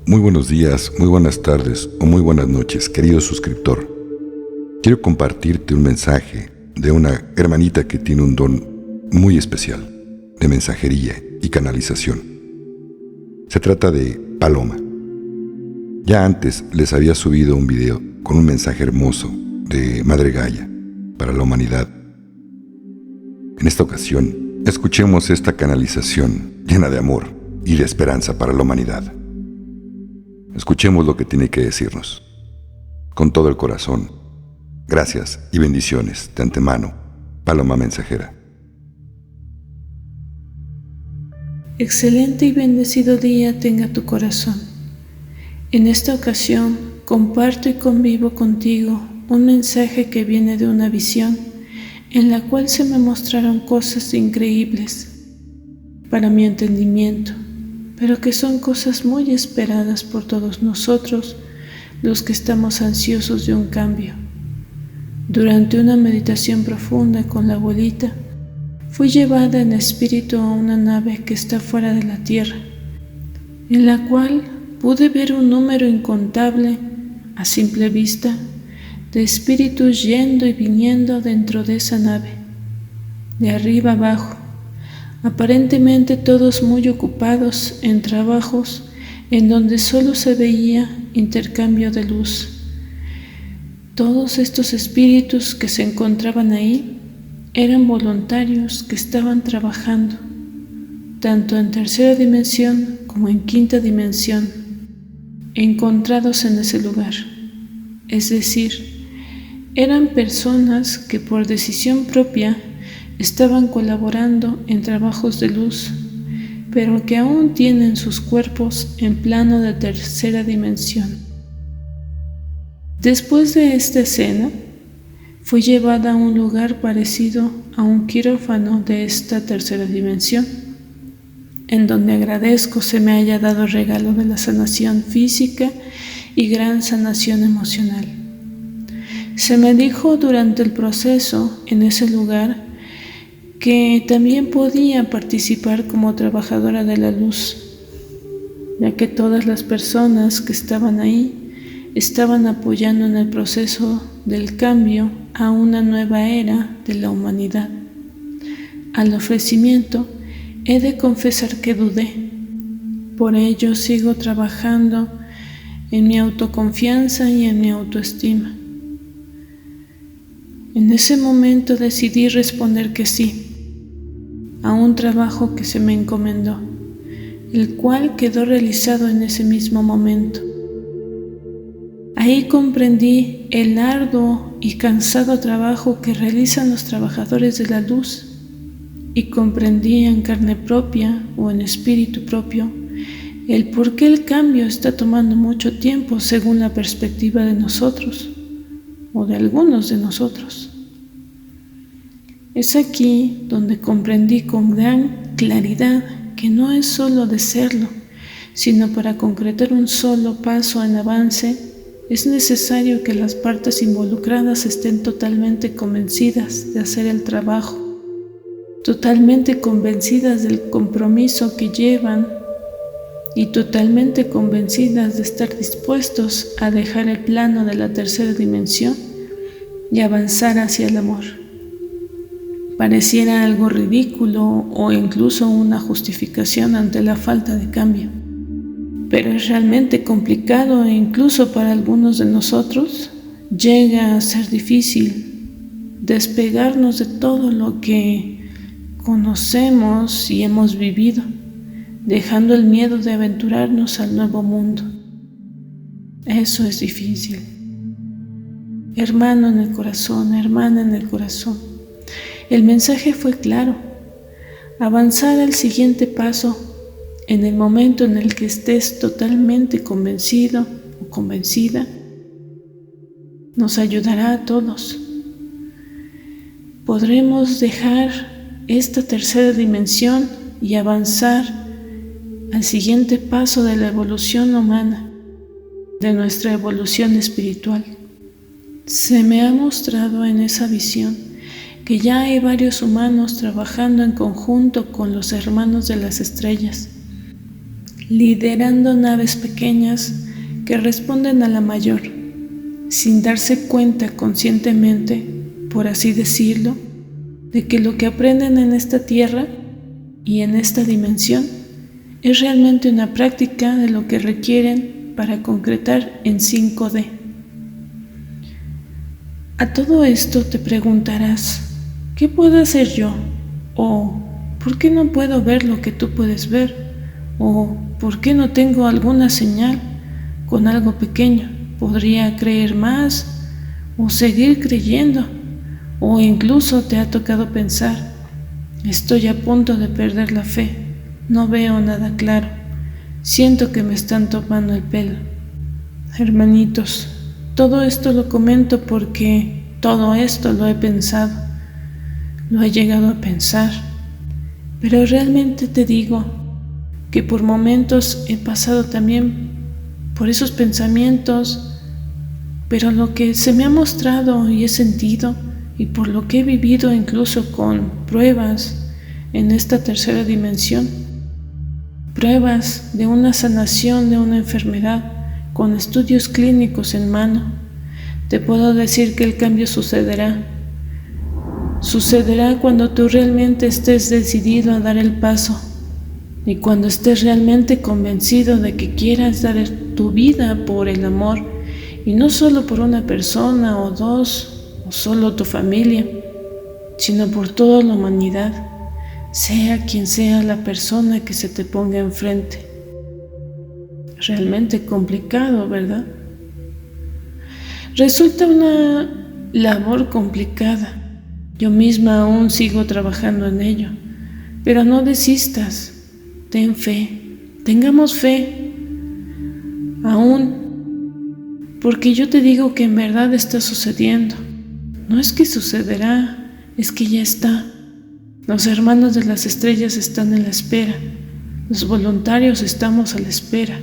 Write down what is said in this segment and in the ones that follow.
Muy buenos días, muy buenas tardes o muy buenas noches, querido suscriptor. Quiero compartirte un mensaje de una hermanita que tiene un don muy especial de mensajería y canalización. Se trata de Paloma. Ya antes les había subido un video con un mensaje hermoso de Madre Gaia para la humanidad. En esta ocasión, escuchemos esta canalización llena de amor y de esperanza para la humanidad. Escuchemos lo que tiene que decirnos. Con todo el corazón, gracias y bendiciones de antemano, Paloma Mensajera. Excelente y bendecido día tenga tu corazón. En esta ocasión comparto y convivo contigo un mensaje que viene de una visión en la cual se me mostraron cosas increíbles para mi entendimiento, pero que son cosas muy esperadas por todos nosotros, los que estamos ansiosos de un cambio. Durante una meditación profunda con la abuelita, fui llevada en espíritu a una nave que está fuera de la tierra, en la cual pude ver un número incontable, a simple vista, de espíritus yendo y viniendo dentro de esa nave, de arriba abajo, aparentemente todos muy ocupados en trabajos en donde solo se veía intercambio de luz. Todos estos espíritus que se encontraban ahí eran voluntarios que estaban trabajando, tanto en tercera dimensión como en quinta dimensión, encontrados en ese lugar. Es decir, eran personas que por decisión propia estaban colaborando en trabajos de luz, pero que aún tienen sus cuerpos en plano de tercera dimensión. Después de esta escena, fui llevada a un lugar parecido a un quirófano de esta tercera dimensión, en donde agradezco se me haya dado el regalo de la sanación física y gran sanación emocional. Se me dijo durante el proceso en ese lugar que también podía participar como trabajadora de la luz, ya que todas las personas que estaban ahí estaban apoyando en el proceso del cambio a una nueva era de la humanidad. Al ofrecimiento, he de confesar que dudé. Por ello sigo trabajando en mi autoconfianza y en mi autoestima. En ese momento decidí responder que sí a un trabajo que se me encomendó, el cual quedó realizado en ese mismo momento. Ahí comprendí el arduo y cansado trabajo que realizan los trabajadores de la luz y comprendí en carne propia o en espíritu propio el por qué el cambio está tomando mucho tiempo según la perspectiva de nosotros o de algunos de nosotros. Es aquí donde comprendí con gran claridad que no es solo de serlo, sino para concretar un solo paso en avance es necesario que las partes involucradas estén totalmente convencidas de hacer el trabajo, totalmente convencidas del compromiso que llevan y totalmente convencidas de estar dispuestos a dejar el plano de la tercera dimensión y avanzar hacia el amor. Pareciera algo ridículo o incluso una justificación ante la falta de cambio, pero es realmente complicado e incluso para algunos de nosotros llega a ser difícil despegarnos de todo lo que conocemos y hemos vivido, dejando el miedo de aventurarnos al nuevo mundo. Eso es difícil. Hermano en el corazón, hermana en el corazón, el mensaje fue claro: avanzar al siguiente paso en el momento en el que estés totalmente convencido o convencida, nos ayudará a todos. Podremos dejar esta tercera dimensión y avanzar al siguiente paso de la evolución humana, de nuestra evolución espiritual. Se me ha mostrado en esa visión que ya hay varios humanos trabajando en conjunto con los hermanos de las estrellas, liderando naves pequeñas que responden a la mayor, sin darse cuenta conscientemente, por así decirlo, de que lo que aprenden en esta tierra y en esta dimensión es realmente una práctica de lo que requieren para concretar en 5D. A todo esto te preguntarás, ¿qué puedo hacer yo? ¿O por qué no puedo ver lo que tú puedes ver? ¿O por qué no tengo alguna señal con algo pequeño? ¿Podría creer más o seguir creyendo? ¿O incluso te ha tocado pensar, estoy a punto de perder la fe, no veo nada claro, siento que me están tomando el pelo? Hermanitos, todo esto lo comento porque todo esto lo he pensado, lo he llegado a pensar, pero realmente te digo que por momentos he pasado también por esos pensamientos, pero lo que se me ha mostrado y he sentido, y por lo que he vivido incluso con pruebas en esta tercera dimensión, pruebas de una sanación de una enfermedad con estudios clínicos en mano, te puedo decir que el cambio sucederá. Sucederá cuando tú realmente estés decidido a dar el paso y cuando estés realmente convencido de que quieras dar tu vida por el amor y no solo por una persona o dos o solo tu familia, sino por toda la humanidad, sea quien sea la persona que se te ponga enfrente. Realmente complicado, ¿verdad? Resulta una labor complicada. Yo misma aún sigo trabajando en ello, pero no desistas, ten fe, tengamos fe, aún, porque yo te digo que en verdad está sucediendo. No es que sucederá, es que ya está. Los hermanos de las estrellas están en la espera, los voluntarios estamos a la espera.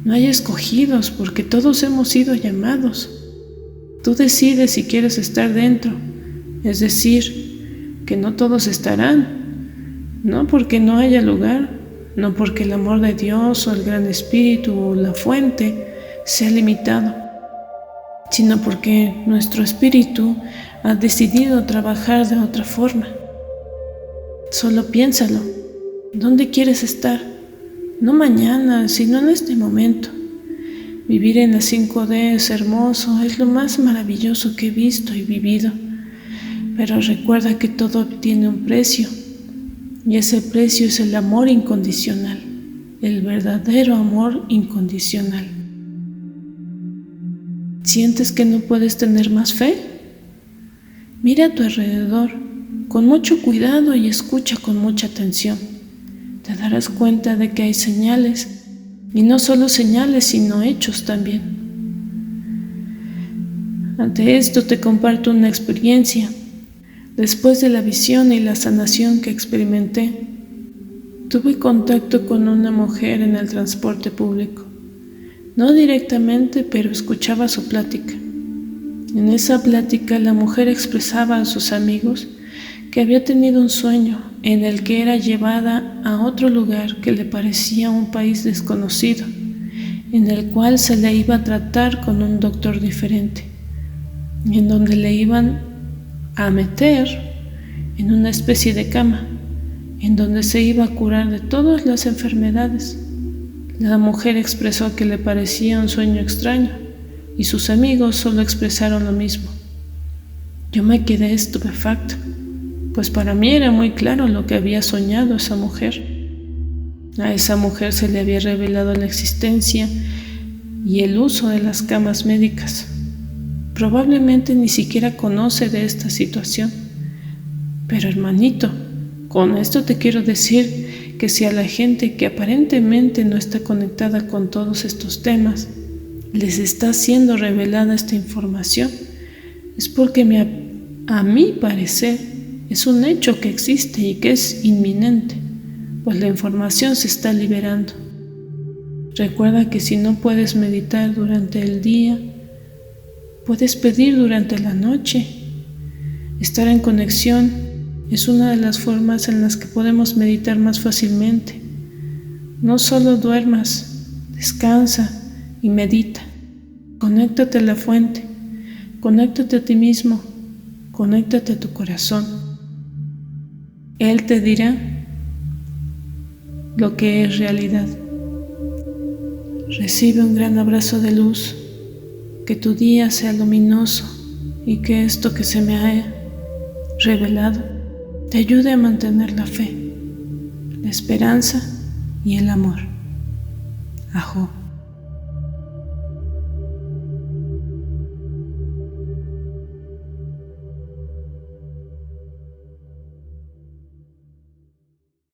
No hay escogidos porque todos hemos sido llamados. Tú decides si quieres estar dentro, es decir, que no todos estarán, no porque no haya lugar, no porque el amor de Dios o el Gran Espíritu o la fuente sea limitado, sino porque nuestro espíritu ha decidido trabajar de otra forma. Solo piénsalo, ¿dónde quieres estar? No mañana, sino en este momento. Vivir en la 5D es hermoso, es lo más maravilloso que he visto y vivido. Pero recuerda que todo tiene un precio, y ese precio es el amor incondicional, el verdadero amor incondicional. ¿Sientes que no puedes tener más fe? Mira a tu alrededor con mucho cuidado y escucha con mucha atención. Te darás cuenta de que hay señales, y no solo señales, sino hechos también. Ante esto te comparto una experiencia. Después de la visión y la sanación que experimenté, tuve contacto con una mujer en el transporte público. No directamente, pero escuchaba su plática. En esa plática la mujer expresaba a sus amigos que había tenido un sueño en el que era llevada a otro lugar que le parecía un país desconocido, en el cual se le iba a tratar con un doctor diferente, en donde le iban a meter en una especie de cama, en donde se iba a curar de todas las enfermedades. La mujer expresó que le parecía un sueño extraño y sus amigos solo expresaron lo mismo. Yo me quedé estupefacto, pues para mí era muy claro lo que había soñado esa mujer. A esa mujer se le había revelado la existencia y el uso de las camas médicas. Probablemente ni siquiera conoce de esta situación. Pero hermanito, con esto te quiero decir que si a la gente que aparentemente no está conectada con todos estos temas les está siendo revelada esta información, es porque a mi parecer es un hecho que existe y que es inminente, pues la información se está liberando. Recuerda que si no puedes meditar durante el día, puedes pedir durante la noche. Estar en conexión es una de las formas en las que podemos meditar más fácilmente, No solo duermas, descansa y medita. Conéctate a la fuente, conéctate a ti mismo, conéctate a tu corazón. Él te dirá lo que es realidad. Recibe un gran abrazo de luz, que tu día sea luminoso y que esto que se me ha revelado te ayude a mantener la fe, la esperanza y el amor. Ajo.